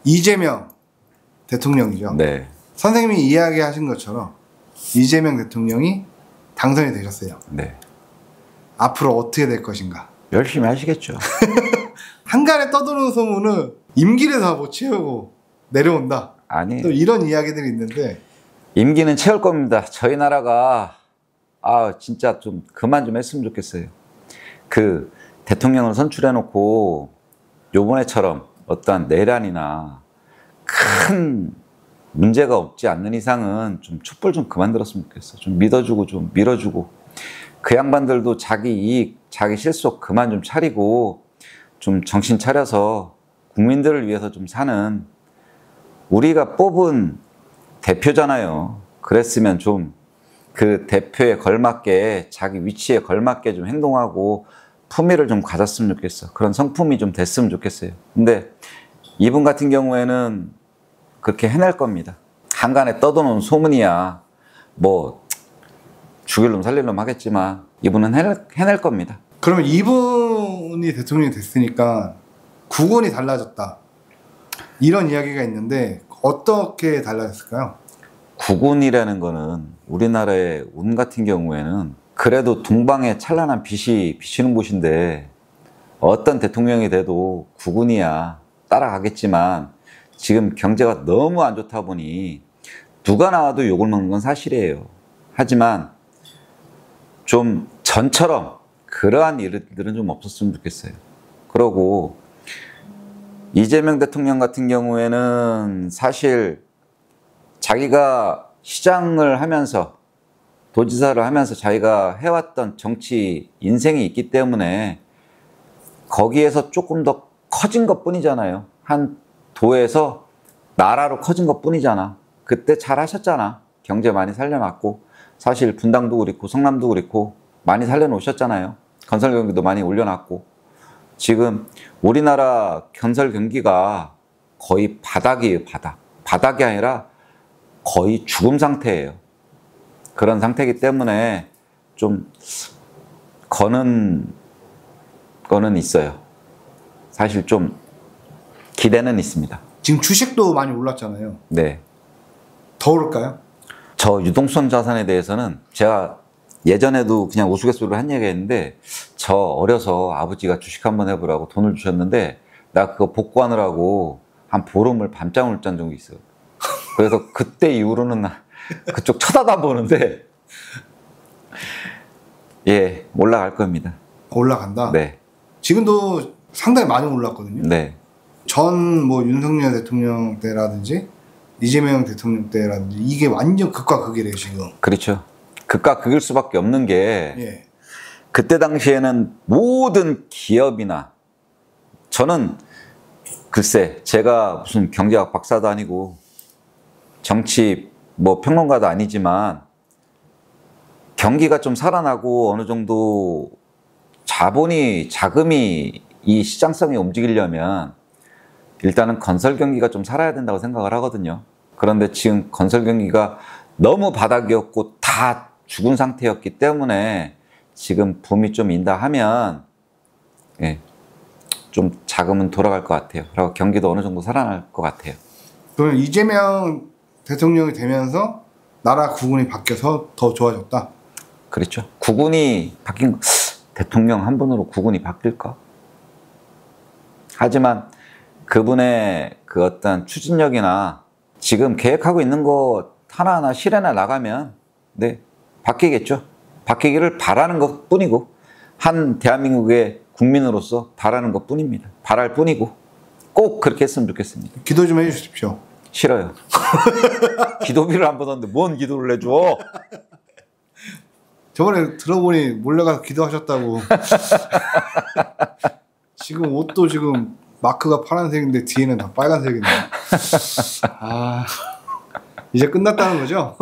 이재명 대통령이죠. 네. 선생님이 이야기하신 것처럼 이재명 대통령이 당선이 되셨어요. 네. 앞으로 어떻게 될 것인가? 열심히 하시겠죠. 한간에 떠도는 소문은 임기를 다 못 채우고 내려온다. 아니. 또 이런 이야기들이 있는데 임기는 채울 겁니다. 저희 나라가 진짜 좀 그만 좀 했으면 좋겠어요. 그 대통령을 선출해놓고 요번에처럼 어떠한 내란이나 큰 문제가 없지 않는 이상은 좀 촛불 좀 그만 들었으면 좋겠어. 좀 믿어주고 좀 밀어주고 그 양반들도 자기 이익, 자기 실속 그만 좀 차리고 좀 정신 차려서 국민들을 위해서 좀 사는 우리가 뽑은 대표잖아요. 그랬으면 좀 그 대표에 걸맞게 자기 위치에 걸맞게 좀 행동하고 품위를 좀 가졌으면 좋겠어. 그런 성품이 좀 됐으면 좋겠어요. 근데 이분 같은 경우에는 그렇게 해낼 겁니다. 한간에 떠도는 소문이야. 뭐 죽일 놈 살릴 놈 하겠지만 이분은 해낼 겁니다. 그러면 이분이 대통령이 됐으니까 국운이 달라졌다. 이런 이야기가 있는데 어떻게 달라졌을까요? 국운이라는 거는 우리나라의 운 같은 경우에는 그래도 동방에 찬란한 빛이 비치는 곳인데 어떤 대통령이 돼도 국운이야 따라가겠지만 지금 경제가 너무 안 좋다 보니 누가 나와도 욕을 먹는 건 사실이에요. 하지만 좀 전처럼 그러한 일들은 좀 없었으면 좋겠어요. 그러고 이재명 대통령 같은 경우에는 사실 자기가 시장을 하면서 도지사를 하면서 자기가 해왔던 정치 인생이 있기 때문에 거기에서 조금 더 커진 것 뿐이잖아요. 한 도에서 나라로 커진 것 뿐이잖아. 그때 잘 하셨잖아. 경제 많이 살려놨고 사실 분당도 그렇고 성남도 그렇고 많이 살려놓으셨잖아요. 건설 경기도 많이 올려놨고 지금 우리나라 건설 경기가 거의 바닥이에요. 바닥이 아니라 거의 죽음 상태예요. 그런 상태이기 때문에 좀 거는 거는 있어요. 사실 좀 기대는 있습니다. 지금 주식도 많이 올랐잖아요. 네. 더 오를까요? 저 유동성 자산에 대해서는 제가 예전에도 그냥 우스갯소리로 한 얘기가 있는데 저 어려서 아버지가 주식 한번 해보라고 돈을 주셨는데 나 그거 복구하느라고 한 보름을 밤잠을 짠 적이 있어요. 그래서 그때 이후로는 그쪽 쳐다도 안 보는데 예 올라갈 겁니다. 올라간다? 네. 지금도 상당히 많이 올랐거든요. 네. 전 뭐 윤석열 대통령 때라든지 이재명 대통령 때라든지 이게 완전 극과 극이래요 지금. 그렇죠. 극과 극일 수밖에 없는 게 예. 그때 당시에는 모든 기업이나 저는 글쎄 제가 무슨 경제학 박사도 아니고 정치 뭐 평론가도 아니지만 경기가 좀 살아나고 어느 정도 자금이 이 시장성에 움직이려면 일단은 건설 경기가 좀 살아야 된다고 생각을 하거든요. 그런데 지금 건설 경기가 너무 바닥이었고 다 죽은 상태였기 때문에 지금 붐이 좀 인다 하면 예, 좀 자금은 돌아갈 것 같아요. 그리고 경기도 어느 정도 살아날 것 같아요. 그러면 이재명 대통령이 되면서 나라 국운이 바뀌어서 더 좋아졌다? 그렇죠. 국운이 바뀐 대통령 한 분으로 국운이 바뀔까? 하지만 그분의 그 어떤 추진력이나 지금 계획하고 있는 거 하나하나 실행해 나가면 네 바뀌겠죠. 바뀌기를 바라는 것 뿐이고 한 대한민국의 국민으로서 바라는 것 뿐입니다. 바랄 뿐이고 꼭 그렇게 했으면 좋겠습니다. 기도 좀 해주십시오. 싫어요. 기도비를 안 받았는데 뭔 기도를 해줘? 저번에 들어보니 몰래 가서 기도하셨다고. 지금 옷도 지금 마크가 파란색인데 뒤에는 다 빨간색이네. 아, 이제 끝났다는 거죠?